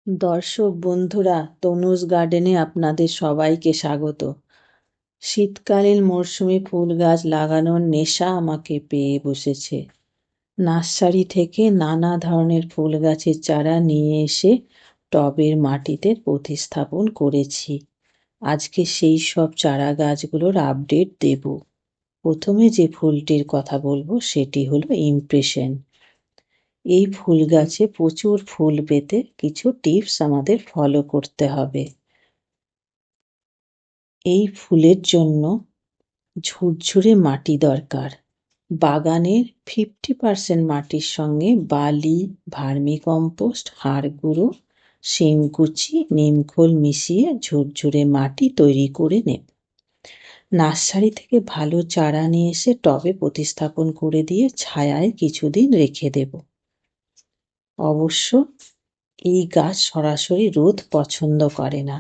দর্শক বন্ধুরা, তনুজ গার্ডেনে আপনাদের সবাইকে স্বাগত। শীতকালীন মরশুমি ফুল গাছ লাগানোর নেশা আমাকে পেয়ে বসেছে। নার্সারি থেকে নানা ধরনের ফুল গাছের চারা নিয়ে এসে টবের মাটিতে প্রতিস্থাপন করেছি। আজকে সেই সব চারা গাছগুলোর আপডেট দেব। প্রথমে যে ফুলটির কথা বলবো সেটি হলো ইমপ্রেশন। এই ফুল গাছে প্রচুর ফুল পেতে কিছু টিপস আমাদের ফলো করতে হবে। এই ফুলের জন্য ঝুরঝুরে মাটি দরকার। বাগানের 50% মাটির সঙ্গে বালি, ভার্মিকম্পোস্ট, হাড় গুঁড়ো, শিংকুচি, নিমখোল মিশিয়ে ঝুরঝুরে মাটি তৈরি করে নেব। নার্সারি থেকে ভালো চারা নিয়ে এসে টবে প্রতিস্থাপন করে দিয়ে ছায়ায় কিছুদিন রেখে দেব। অবশ্য এই গাছ সরাসরি রোদ পছন্দ করে না।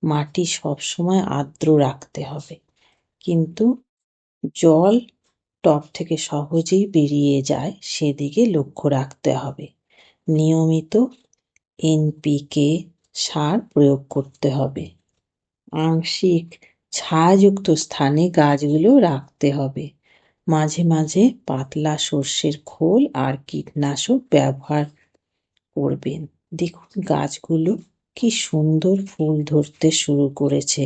মাটি সবসময় আর্দ্র রাখতে হবে, কিন্তু জল টব থেকে সহজেই বেরিয়ে যায় সেদিকে লক্ষ্য রাখতে হবে। নিয়মিত এনপিকে সার প্রয়োগ করতে হবে। আংশিক ছায়াযুক্ত স্থানে গাছগুলো রাখতে হবে। মাঝে মাঝে পাতলা সর্ষের খোল আর কীটনাশক ব্যবহার করবেন। দেখুন গাছগুলো কি সুন্দর ফুল ধরতে শুরু করেছে,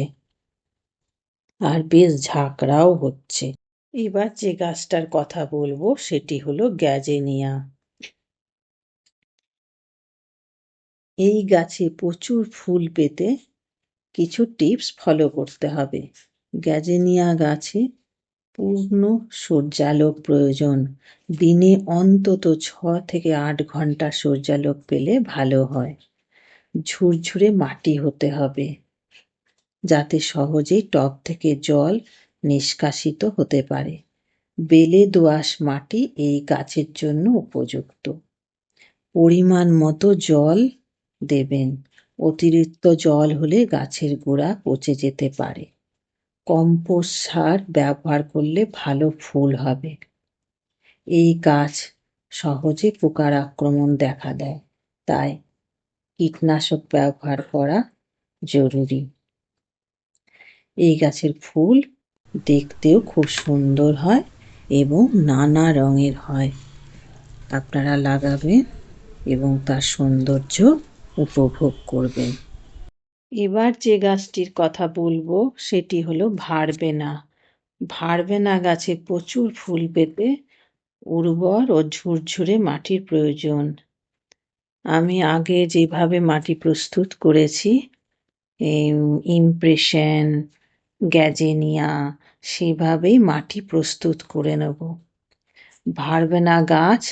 আর বেশ ঝাঁকড়াও হচ্ছে। এবার যে গাছটার কথা বলবো সেটি হলো গ্যাজেনিয়া। এই গাছে প্রচুর ফুল পেতে কিছু টিপস ফলো করতে হবে। গ্যাজেনিয়া গাছে পূর্ণ সূর্যালোক প্রয়োজন। দিনে অন্তত 6 থেকে 8 ঘন্টা সূর্যালোক পেলে ভালো হয়। ঝুরঝুরে মাটি হতে হবে, যাতে সহজেই টব থেকে জল নিষ্কাশিত হতে পারে। বেলে দোআঁশ মাটি এই গাছের জন্য উপযুক্ত। পরিমাণ মতো জল দেবেন। অতিরিক্ত জল হলে গাছের গোড়া পচে যেতে পারে। কম্পোস্ট সার ব্যবহার করলে ভালো ফুল হবে। এই গাছ সহজে পোকার আক্রমণ দেখা দেয়, তাই কীটনাশক ব্যবহার করা জরুরি। এই গাছের ফুল দেখতেও খুব সুন্দর হয় এবং নানা রঙের হয়। আপনারা লাগাবেন এবং তার সৌন্দর্য উপভোগ করবেন। এবার যে গাছটির কথা বলবো সেটি হলো ভারবেনা। ভারবেনা গাছে প্রচুর ফুল পেতে উর্বর ও ঝুরঝুরে মাটির প্রয়োজন। আমি আগে যেভাবে মাটি প্রস্তুত করেছি, ইমপ্রেশন, গ্যাজেনিয়া, সেভাবেই মাটি প্রস্তুত করে নেব। ভারবেনা গাছ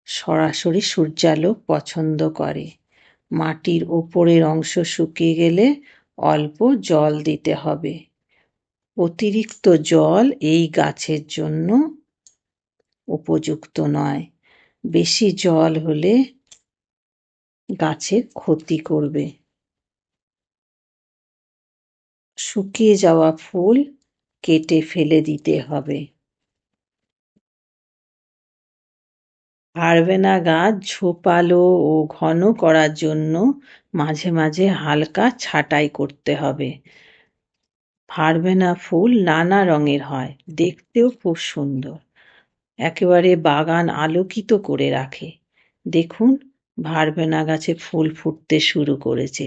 সরাসরি সূর্যালোক পছন্দ করে। মাটির ওপরের অংশ শুকিয়ে গেলে অল্প জল দিতে হবে। অতিরিক্ত জল এই গাছের জন্য উপযুক্ত নয়। বেশি জল হলে গাছের ক্ষতি করবে। শুকিয়ে যাওয়া ফুল কেটে ফেলে দিতে হবে। ভারবেনা গাছ ঝোপালো ও ঘন করার জন্য মাঝে মাঝে হালকা ছাঁটাই করতে হবে। ভারবেনা ফুল নানা রঙের হয়, দেখতেও খুব সুন্দর। একেবারে বাগান আলোকিত করে রাখে। দেখুন ভারবেনা গাছে ফুল ফুটতে শুরু করেছে।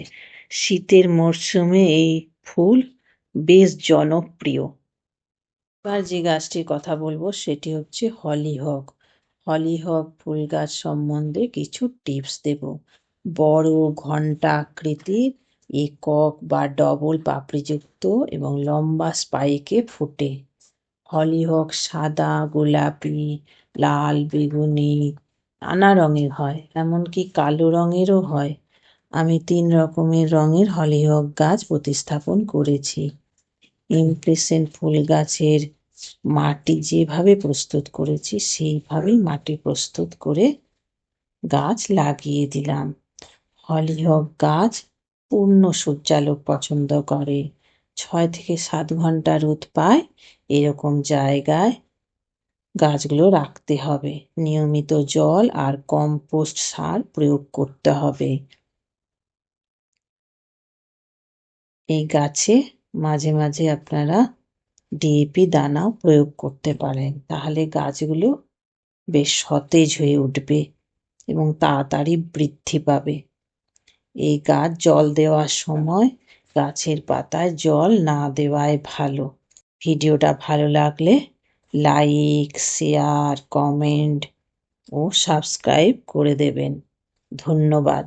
শীতের মরশুমে এই ফুল বেশ জনপ্রিয়। এবার যে গাছটির কথা বলবো সেটি হচ্ছে হলিহক। হলিহক ফুল গাছ সম্বন্ধে কিছু টিপস দেব। বড় ঘণ্টা আকৃতির, একক বা ডবল পাপড়িযুক্ত এবং লম্বা স্পাইকে ফোটে। হলিহক সাদা, গোলাপি, লাল, বেগুনি, নানা রঙের হয়, এমনকি কালো রঙেরও হয়। আমি 3 রকমের রঙের হলিহক গাছ প্রতিস্থাপন করেছি। ইমপ্রেশন ফুল গাছের মাটি যেভাবে প্রস্তুত করেছি সেইভাবেই মাটি প্রস্তুত করে গাছ লাগিয়ে দিলাম। হলিহক গাছ পূর্ণ সূর্যালোক পছন্দ করে। 6 থেকে 7 ঘন্টা রোদ পায় এরকম জায়গায় গাছগুলো রাখতে হবে। নিয়মিত জল আর কম্পোস্ট সার প্রয়োগ করতে হবে। এই গাছে মাঝে মাঝে আপনারা ডিএপি দানাও প্রয়োগ করতে পারেন, তাহলে গাছগুলো বেশ সতেজ হয়ে উঠবে এবং তাড়াতাড়ি বৃদ্ধি পাবে। এই গাছ জল দেওয়ার সময় গাছের পাতায় জল না দেওয়াই ভালো। ভিডিওটা ভালো লাগলে লাইক, শেয়ার, কমেন্ট ও সাবস্ক্রাইব করে দেবেন। ধন্যবাদ।